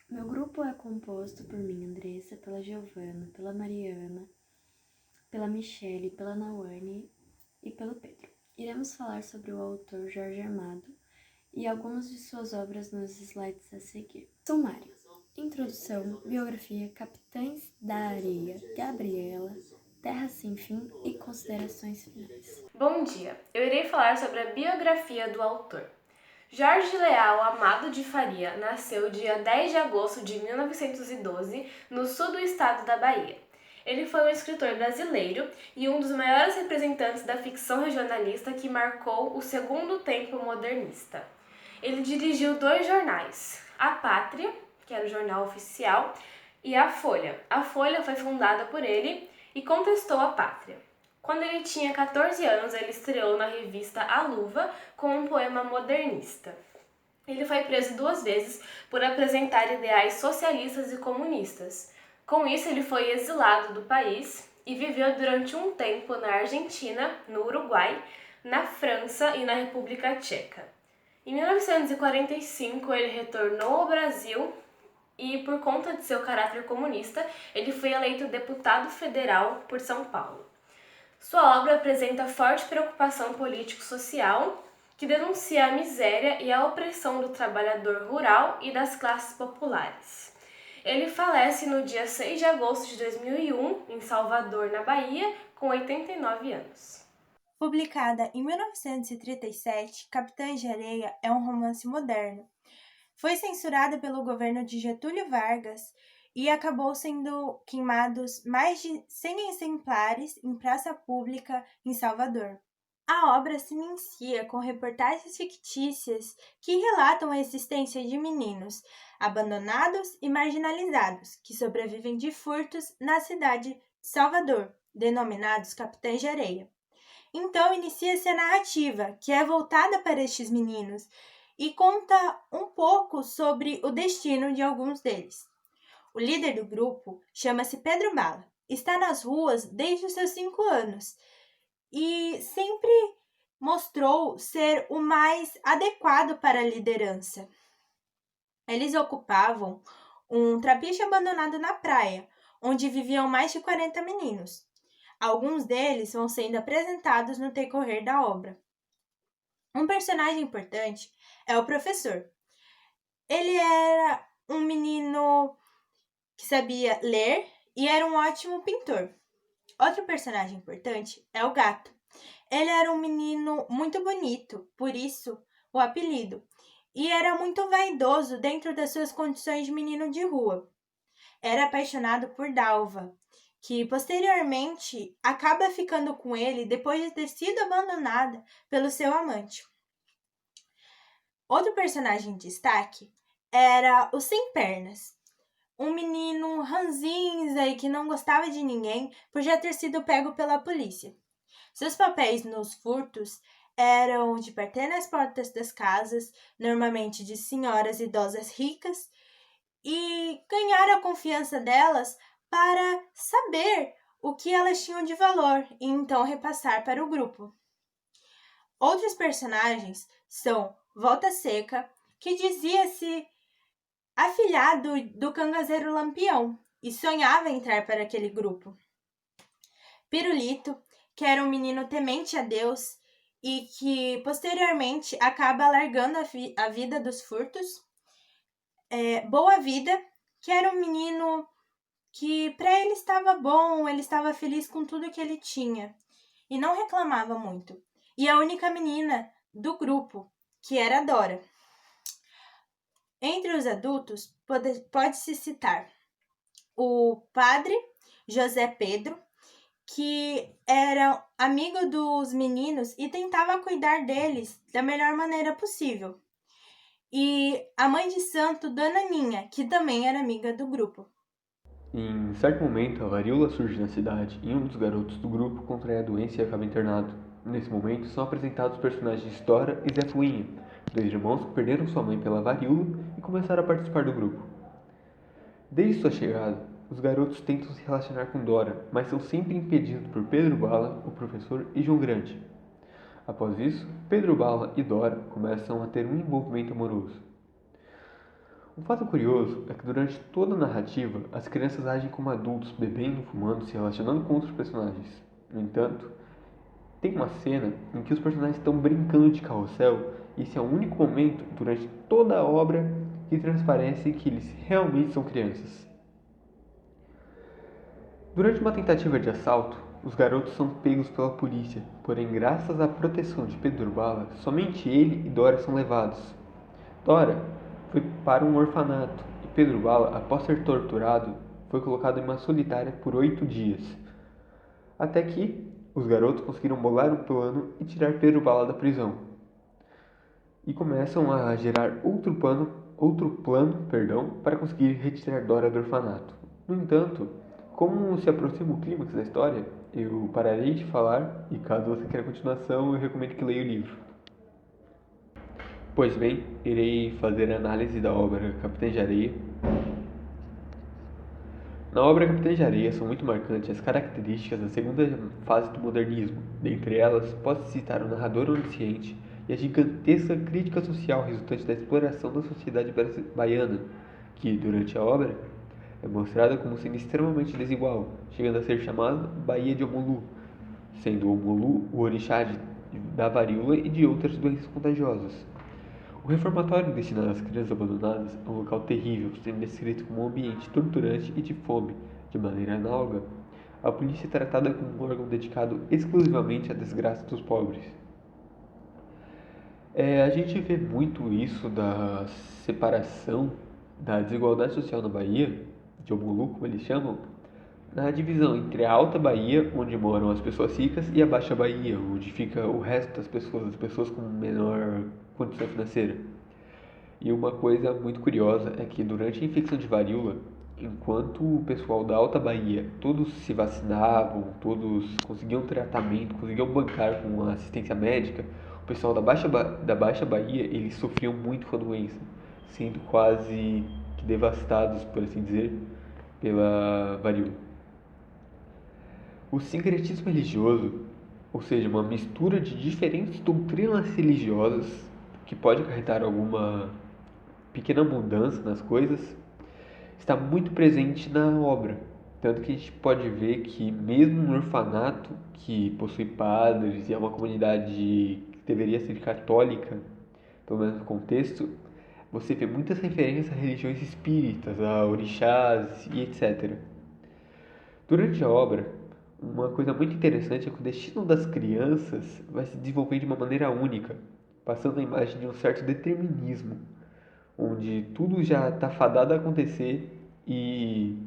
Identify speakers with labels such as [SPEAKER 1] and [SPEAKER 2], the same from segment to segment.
[SPEAKER 1] Meu grupo é composto por mim, Andressa, pela Giovana, pela Mariana, pela Michele, pela Nawane e pelo Pedro. Iremos falar sobre o autor Jorge Amado e algumas de suas obras nos slides a seguir. Sumário. Introdução, biografia, Capitães da Areia, Gabriela, Terra Sem Fim e considerações finais.
[SPEAKER 2] Bom dia, eu irei falar sobre a biografia do autor. Jorge Leal Amado de Faria nasceu dia 10 de agosto de 1912 no sul do estado da Bahia. Ele foi um escritor brasileiro e um dos maiores representantes da ficção regionalista que marcou o segundo tempo modernista. Ele dirigiu 2 jornais, A Pátria, que era o jornal oficial, e A Folha. A Folha foi fundada por ele e contestou a Pátria. Quando ele tinha 14 anos, ele estreou na revista A Luva com um poema modernista. Ele foi preso 2 vezes por apresentar ideais socialistas e comunistas. Com isso, ele foi exilado do país e viveu durante um tempo na Argentina, no Uruguai, na França e na República Tcheca. Em 1945, ele retornou ao Brasil e, por conta de seu caráter comunista, ele foi eleito deputado federal por São Paulo. Sua obra apresenta forte preocupação político-social que denuncia a miséria e a opressão do trabalhador rural e das classes populares. Ele falece no dia 6 de agosto de 2001, em Salvador, na Bahia, com 89 anos.
[SPEAKER 3] Publicada em 1937, Capitães de Areia é um romance moderno. Foi censurada pelo governo de Getúlio Vargas e acabou sendo queimados mais de 100 exemplares em praça pública em Salvador. A obra se inicia com reportagens fictícias que relatam a existência de meninos abandonados e marginalizados que sobrevivem de furtos na cidade de Salvador, denominados Capitães de Areia. Então inicia-se a narrativa, que é voltada para estes meninos e conta um pouco sobre o destino de alguns deles. O líder do grupo chama-se Pedro Bala, está nas ruas desde os seus 5 anos e sempre mostrou ser o mais adequado para a liderança. Eles ocupavam um trapiche abandonado na praia, onde viviam mais de 40 meninos. Alguns deles vão sendo apresentados no decorrer da obra. Um personagem importante é o professor. Ele era um menino que sabia ler e era um ótimo pintor. Outro personagem importante é o gato. Ele era um menino muito bonito, por isso o apelido, e era muito vaidoso dentro das suas condições de menino de rua. Era apaixonado por Dalva, que posteriormente acaba ficando com ele depois de ter sido abandonada pelo seu amante. Outro personagem de destaque era o Sem Pernas, um menino ranzinza e que não gostava de ninguém por já ter sido pego pela polícia. Seus papéis nos furtos eram de bater nas portas das casas, normalmente de senhoras idosas ricas, e ganhar a confiança delas para saber o que elas tinham de valor e então repassar para o grupo. Outros personagens são Volta Seca, que dizia-se afilhado do cangaceiro Lampião e sonhava entrar para aquele grupo. Pirulito, que era um menino temente a Deus e que posteriormente acaba largando a vida dos furtos. Boa Vida, que era um menino que para ele estava bom, ele estava feliz com tudo que ele tinha e não reclamava muito. E a única menina do grupo, que era a Dora. Entre os adultos, pode-se citar o padre José Pedro, que era amigo dos meninos e tentava cuidar deles da melhor maneira possível. E a mãe de santo, Dona Ninha, que também era amiga do grupo.
[SPEAKER 4] Em certo momento, a varíola surge na cidade e um dos garotos do grupo contrai a doença e acaba internado. Nesse momento, são apresentados os personagens Dora e Zé Fuinha, 2 irmãos que perderam sua mãe pela varíola e começaram a participar do grupo. Desde sua chegada, os garotos tentam se relacionar com Dora, mas são sempre impedidos por Pedro Bala, o professor, e João Grande. Após isso, Pedro Bala e Dora começam a ter um envolvimento amoroso. Um fato curioso é que durante toda a narrativa, as crianças agem como adultos, bebendo, fumando, se relacionando com outros personagens. No entanto, tem uma cena em que os personagens estão brincando de carrossel e esse é o único momento durante toda a obra que transparece que eles realmente são crianças. Durante uma tentativa de assalto, os garotos são pegos pela polícia, porém, graças à proteção de Pedro Bala, somente ele e Dora são levados. Dora foi para um orfanato e Pedro Bala, após ser torturado, foi colocado em uma solitária por 8 dias. Até que os garotos conseguiram bolar um plano e tirar Pedro Bala da prisão. E começam a gerar outro plano, para conseguir retirar Dora do orfanato. No entanto, como se aproxima o clímax da história, eu pararei de falar e caso você queira continuação, eu recomendo que leia o livro. Pois bem, irei fazer a análise da obra Capitães de Areia. Na obra Capitães de Areia são muito marcantes as características da segunda fase do modernismo. Dentre elas, pode-se citar o narrador onisciente e a gigantesca crítica social resultante da exploração da sociedade baiana, que, durante a obra, é mostrada como sendo extremamente desigual, chegando a ser chamada Baía de Omulu, sendo Omulu o orixá da varíola e de outras doenças contagiosas. O reformatório destinado às crianças abandonadas é um local terrível, sendo descrito como um ambiente torturante e de fome. De maneira análoga, a polícia é tratada como um órgão dedicado exclusivamente à desgraça dos pobres. A gente vê muito isso da separação, da desigualdade social na Bahia, de Omulu, como eles chamam, na divisão entre a Alta Bahia, onde moram as pessoas ricas, e a Baixa Bahia, onde fica o resto das pessoas, as pessoas com menor condição financeira. E uma coisa muito curiosa é que durante a infecção de varíola, enquanto o pessoal da Alta Bahia todos se vacinavam, todos conseguiam tratamento, conseguiam bancar com a assistência médica, o pessoal da Baixa Bahia eles sofriam muito com a doença, sendo quase que devastados, por assim dizer, pela varíola. O sincretismo religioso, ou seja, uma mistura de diferentes doutrinas religiosas que pode acarretar alguma pequena mudança nas coisas, está muito presente na obra. Tanto que a gente pode ver que mesmo no orfanato, que possui padres e é uma comunidade que deveria ser católica, pelo menos no contexto, você vê muitas referências a religiões espíritas, a orixás e etc. Durante a obra, uma coisa muito interessante é que o destino das crianças vai se desenvolver de uma maneira única, passando a imagem de um certo determinismo, onde tudo já está fadado a acontecer e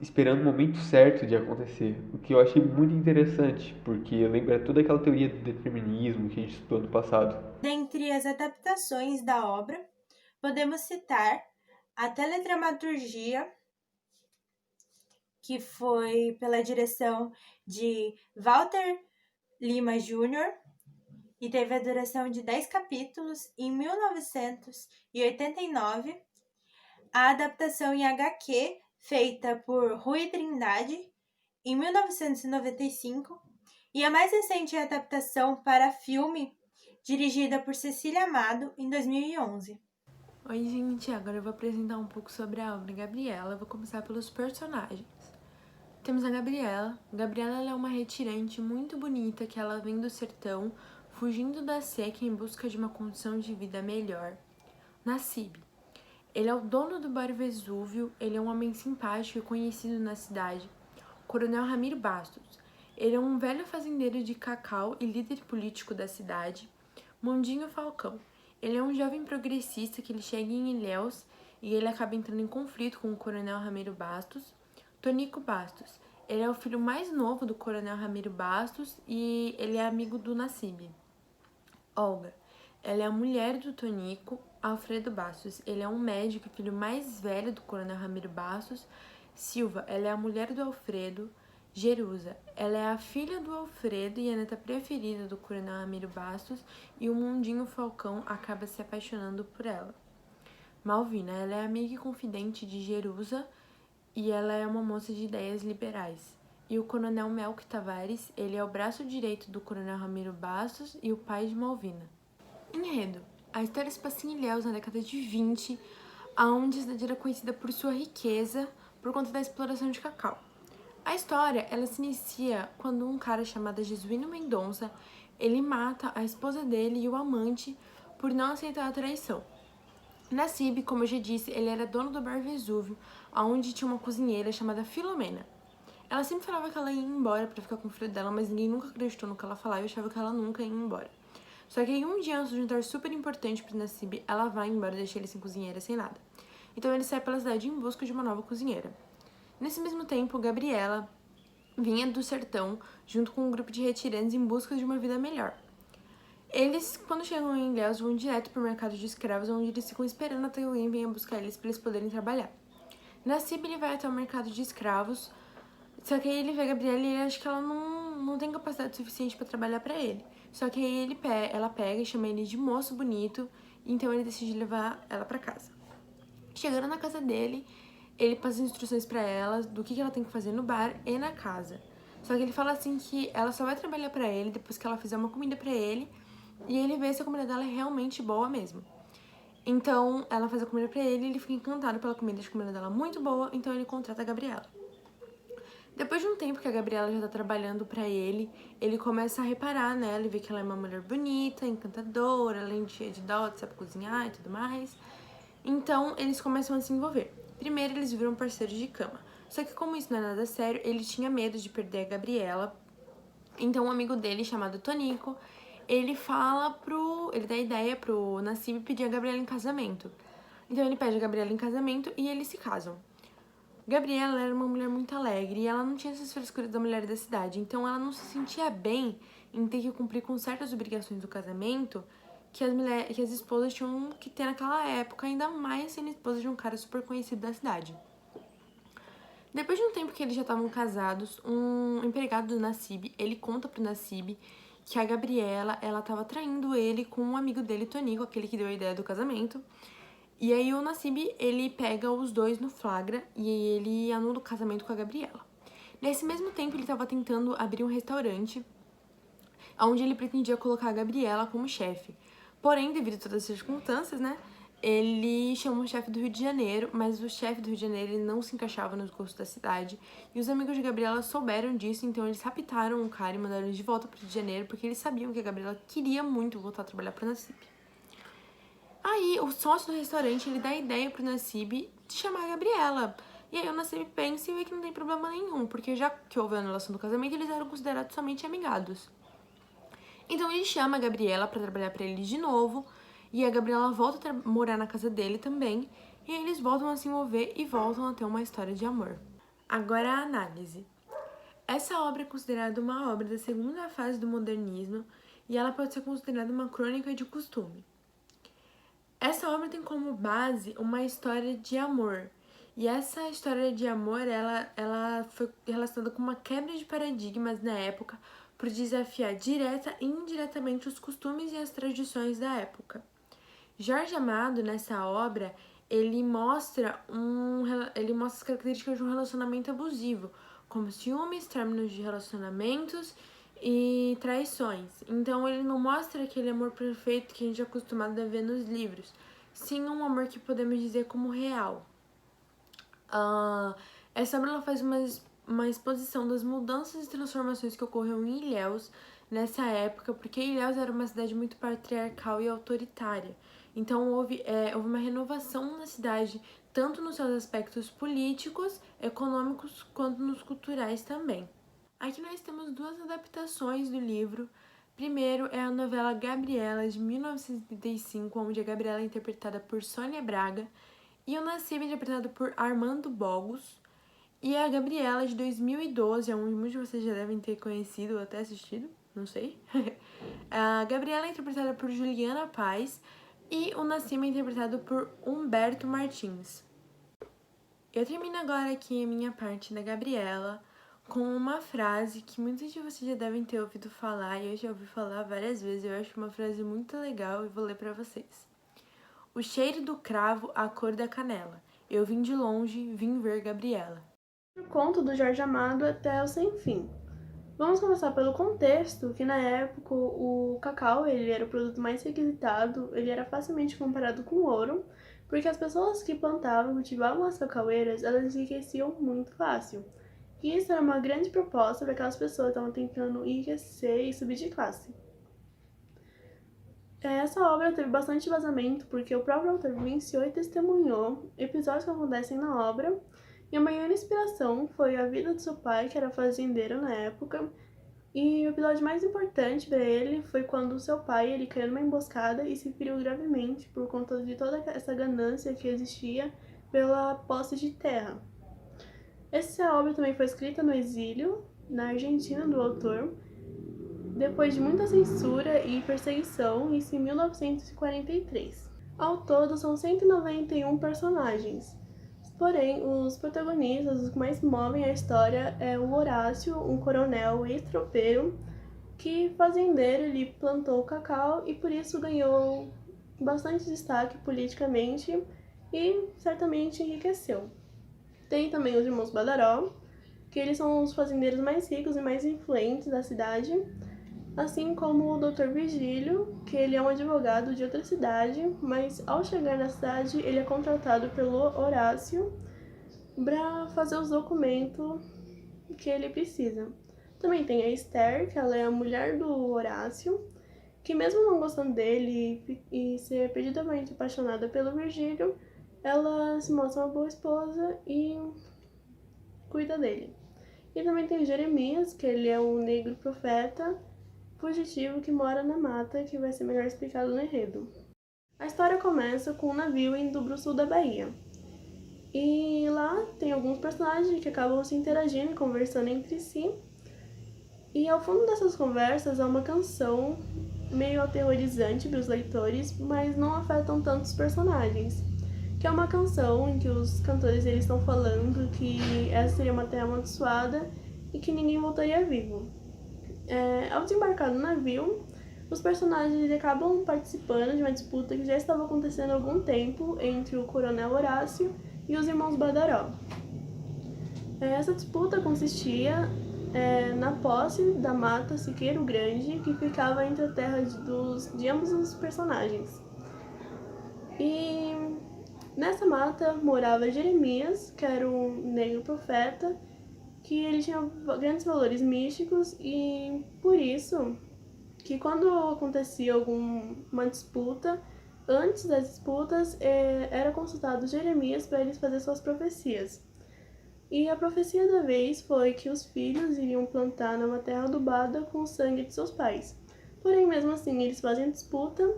[SPEAKER 4] esperando o momento certo de acontecer. O que eu achei muito interessante, porque lembra toda aquela teoria do determinismo que a gente estudou no passado.
[SPEAKER 3] Dentre as adaptações da obra, podemos citar a teledramaturgia, que foi pela direção de Walter Lima Jr., e teve a duração de 10 capítulos em 1989, a adaptação em HQ, feita por Rui Trindade, em 1995, e a mais recente adaptação para filme, dirigida por Cecília Amado, em 2011.
[SPEAKER 5] Oi, gente, agora eu vou apresentar um pouco sobre a obra Gabriela. Eu vou começar pelos personagens. Temos a Gabriela. Gabriela ela é uma retirante muito bonita que ela vem do sertão, fugindo da seca em busca de uma condição de vida melhor. Nassib. Ele é o dono do Bar Vesúvio, ele é um homem simpático e conhecido na cidade. Coronel Ramiro Bastos. Ele é um velho fazendeiro de cacau e líder político da cidade. Mondinho Falcão. Ele é um jovem progressista que ele chega em Ilhéus e ele acaba entrando em conflito com o Coronel Ramiro Bastos. Tonico Bastos. Ele é o filho mais novo do Coronel Ramiro Bastos e ele é amigo do Nassib. Olga. Ela é a mulher do Tonico. Alfredo Bastos. Ele é um médico e filho mais velho do Coronel Ramiro Bastos. Silva. Ela é a mulher do Alfredo. Jerusa. Ela é a filha do Alfredo e a neta preferida do Coronel Ramiro Bastos, e o Mundinho Falcão acaba se apaixonando por ela. Malvina. Ela é amiga e confidente de Jerusa e ela é uma moça de ideias liberais. E o Coronel Melk Tavares, ele é o braço direito do Coronel Ramiro Bastos e o pai de Malvina. Enredo. A história se passa em Ilhéus na década de 20, onde a cidade era conhecida por sua riqueza por conta da exploração de cacau. A história, ela se inicia quando um cara chamado Jesuíno Mendonça, ele mata a esposa dele e o amante por não aceitar a traição. Nassib, como eu já disse, ele era dono do bar Vesúvio, onde tinha uma cozinheira chamada Filomena. Ela sempre falava que ela ia embora pra ficar com o filho dela, mas ninguém nunca acreditou no que ela falava e achava que ela nunca ia embora. Só que aí um dia, antes de um jantar super importante pro Nassib, ela vai embora e deixa ele sem cozinheira, sem nada. Então ele sai pela cidade em busca de uma nova cozinheira. Nesse mesmo tempo, Gabriela vinha do sertão junto com um grupo de retirantes em busca de uma vida melhor. Eles, quando chegam em Ilhéus, vão direto pro mercado de escravos, onde eles ficam esperando até que alguém venha buscar eles para eles poderem trabalhar. Nassib, ele vai até o mercado de escravos, só que aí ele vê a Gabriela e ele acha que ela não tem capacidade suficiente para trabalhar para ele. Só que aí ela pega e chama ele de moço bonito, então ele decide levar ela para casa. Chegando na casa dele, ele passa instruções pra ela do que ela tem que fazer no bar e na casa. Só que ele fala assim que ela só vai trabalhar pra ele depois que ela fizer uma comida pra ele e ele vê se a comida dela é realmente boa mesmo. Então, ela faz a comida pra ele e ele fica encantado pela comida, a comida dela muito boa, então ele contrata a Gabriela. Depois de um tempo que a Gabriela já tá trabalhando pra ele começa a reparar nela e vê que ela é uma mulher bonita, encantadora, além de cheia de dote, sabe cozinhar e tudo mais. Então, eles começam a se envolver. Primeiro, eles viram parceiros de cama. Só que como isso não é nada sério, ele tinha medo de perder a Gabriela. Então, um amigo dele, chamado Tonico, ele dá a ideia pro Nassib pedir a Gabriela em casamento. Então, ele pede a Gabriela em casamento e eles se casam. Gabriela era uma mulher muito alegre e ela não tinha essas frescuras da mulher da cidade. Então, ela não se sentia bem em ter que cumprir com certas obrigações do casamento que as esposas tinham que ter naquela época, ainda mais sendo esposa de um cara super conhecido da cidade. Depois de um tempo que eles já estavam casados, um empregado do Nassib, ele conta pro Nassib que a Gabriela, ela tava traindo ele com um amigo dele, Tonico, aquele que deu a ideia do casamento. E aí o Nassib, ele pega os dois no flagra e ele anula o casamento com a Gabriela. Nesse mesmo tempo, ele tava tentando abrir um restaurante onde ele pretendia colocar a Gabriela como chefe. Porém, devido a todas as circunstâncias, né, ele chamou o chefe do Rio de Janeiro, mas o chefe do Rio de Janeiro ele não se encaixava nos gostos da cidade. E os amigos de Gabriela souberam disso, então eles raptaram o cara e mandaram ele de volta para o Rio de Janeiro, porque eles sabiam que a Gabriela queria muito voltar a trabalhar para o Nassib. Aí, o sócio do restaurante, ele dá a ideia pro Nassib de chamar a Gabriela. E aí o Nassib pensa e vê que não tem problema nenhum, porque já que houve a anulação do casamento, eles eram considerados somente amigados. Então ele chama a Gabriela pra trabalhar pra ele de novo, e a Gabriela volta a morar na casa dele também, e aí eles voltam a se envolver e voltam a ter uma história de amor. Agora a análise. Essa obra é considerada uma obra da segunda fase do modernismo, e ela pode ser considerada uma crônica de costume. Essa obra tem como base uma história de amor, e essa história de amor, ela foi relacionada com uma quebra de paradigmas na época, por desafiar direta e indiretamente os costumes e as tradições da época. Jorge Amado, nessa obra, ele mostra as características de um relacionamento abusivo, como ciúmes, términos de relacionamentos e traições. Então, ele não mostra aquele amor perfeito que a gente é acostumado a ver nos livros, sim um amor que podemos dizer como real. Essa obra ela faz uma exposição das mudanças e transformações que ocorreram em Ilhéus nessa época, porque Ilhéus era uma cidade muito patriarcal e autoritária. Então houve uma renovação na cidade, tanto nos seus aspectos políticos, econômicos, quanto nos culturais também. Aqui nós temos duas adaptações do livro. Primeiro é a novela Gabriela, de 1935, onde a Gabriela é interpretada por Sônia Braga, e o Nassib é interpretado por Armando Bogos. E a Gabriela, de 2012, onde muitos de vocês já devem ter conhecido ou até assistido, não sei. A Gabriela é interpretada por Juliana Paz e o Nassib é interpretado por Humberto Martins. Eu termino agora aqui a minha parte da Gabriela com uma frase que muitos de vocês já devem ter ouvido falar e eu já ouvi falar várias vezes. Eu acho uma frase muito legal e vou ler pra vocês. O cheiro do cravo, a cor da canela. Eu vim de longe, vim ver Gabriela.
[SPEAKER 2] O conto do Jorge Amado até o Sem Fim. Vamos começar pelo contexto, que na época o cacau ele era o produto mais requisitado, ele era facilmente comparado com ouro,
[SPEAKER 6] porque as pessoas que plantavam e cultivavam as cacaueiras, elas enriqueciam muito fácil. E isso era uma grande proposta para aquelas pessoas que estavam tentando enriquecer e subir de classe. Essa obra teve bastante vazamento, porque o próprio autor vivenciou e testemunhou episódios que acontecem na obra, e a maior inspiração foi a vida do seu pai, que era fazendeiro na época, e o episódio mais importante para ele foi quando o seu pai ele caiu numa emboscada e se feriu gravemente por conta de toda essa ganância que existia pela posse de terra. Essa obra também foi escrita no exílio, na Argentina, do autor, depois de muita censura e perseguição, isso em 1943. Ao todo, são 191 personagens. Porém, os protagonistas, os que mais movem a história, é o Horácio, um coronel ex-tropeiro, que fazendeiro, ele plantou cacau e por isso ganhou bastante destaque politicamente e certamente enriqueceu. Tem também os irmãos Badaró, que eles são os fazendeiros mais ricos e mais influentes da cidade, assim como o Dr. Virgílio, que ele é um advogado de outra cidade, mas ao chegar na cidade ele é contratado pelo Horácio para fazer os documentos que ele precisa. Também tem a Esther, que ela é a mulher do Horácio, que mesmo não gostando dele e ser perdidamente apaixonada pelo Virgílio, ela se mostra uma boa esposa e cuida dele. E também tem o Jeremias, que ele é um negro profeta fugitivo que mora na mata, que vai ser melhor explicado no enredo. A história começa com um navio indo para o sul da Bahia. E lá tem alguns personagens que acabam se interagindo e conversando entre si. E ao fundo dessas conversas há uma canção meio aterrorizante para os leitores, mas não afetam tanto os personagens. Que é uma canção em que os cantores eles estão falando que essa seria uma terra amaldiçoada e que ninguém voltaria vivo. Ao desembarcar no navio, os personagens acabam participando de uma disputa que já estava acontecendo há algum tempo entre o coronel Horácio e os irmãos Badaró. Essa disputa consistia na posse da mata Siqueiro Grande, que ficava entre a terra de ambos os personagens. E nessa mata morava Jeremias, que era um negro profeta, que ele tinha grandes valores místicos e por isso que quando acontecia alguma disputa, antes das disputas era consultado Jeremias para eles fazer suas profecias. E a profecia da vez foi que os filhos iriam plantar numa terra adubada com o sangue de seus pais. Porém, mesmo assim, eles fazem disputa,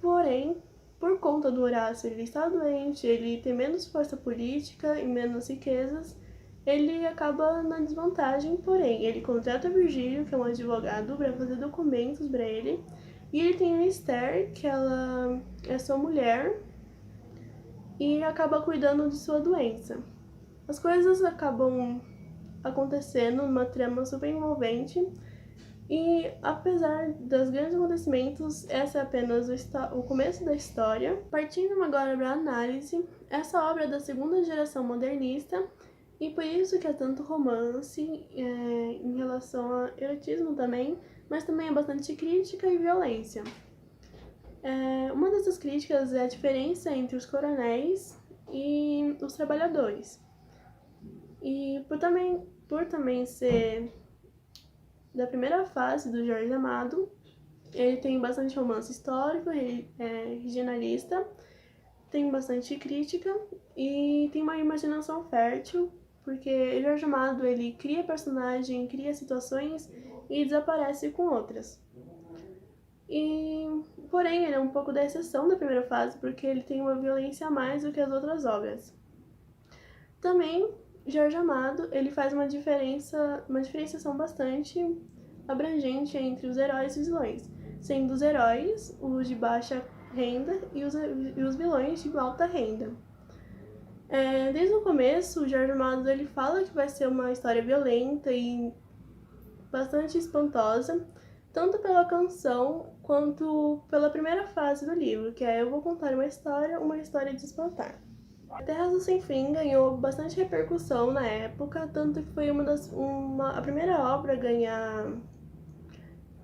[SPEAKER 6] porém, por conta do Horácio ele estar doente, ele ter menos força política e menos riquezas, ele acaba na desvantagem, porém, ele contrata Virgílio, que é um advogado, para fazer documentos para ele, e ele tem a Esther, que ela é sua mulher, e acaba cuidando de sua doença. As coisas acabam acontecendo numa trama super envolvente, e apesar dos grandes acontecimentos, essa é apenas o começo da história. Partindo agora para a análise, essa obra é da segunda geração modernista, e por isso que é tanto romance em relação a erotismo também, mas também é bastante crítica e violência. Uma dessas críticas é a diferença entre os coronéis e os trabalhadores. E por também ser da primeira fase do Jorge Amado, ele tem bastante romance histórico, ele é regionalista, tem bastante crítica e tem uma imaginação fértil, porque Jorge Amado ele cria personagem, cria situações e desaparece com outras. Porém, ele é um pouco da exceção da primeira fase, porque ele tem uma violência a mais do que as outras obras. Também, Jorge Amado ele faz uma diferenciação bastante abrangente entre os heróis e os vilões, sendo os heróis os de baixa renda e os vilões de alta renda. Desde o começo, o Jorge Amado ele fala que vai ser uma história violenta e bastante espantosa, tanto pela canção quanto pela primeira fase do livro, que é Eu Vou Contar uma história de espantar. Terras do Sem Fim ganhou bastante repercussão na época, tanto que foi a primeira obra a ganhar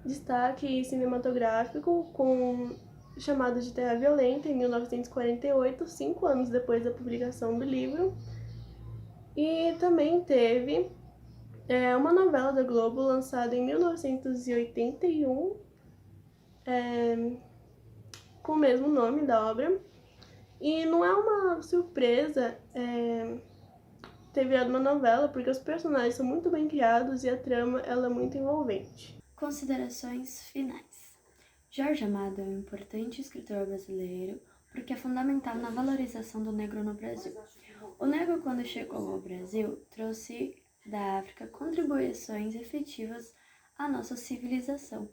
[SPEAKER 6] destaque cinematográfico com chamado de Terra Violenta, em 1948, 5 anos depois da publicação do livro. E também teve uma novela da Globo lançada em 1981, com o mesmo nome da obra. E não é uma surpresa ter virado uma novela, porque os personagens são muito bem criados e a trama ela é muito envolvente.
[SPEAKER 1] Considerações finais. Jorge Amado é um importante escritor brasileiro porque é fundamental na valorização do negro no Brasil. O negro, quando chegou ao Brasil, trouxe da África contribuições efetivas à nossa civilização.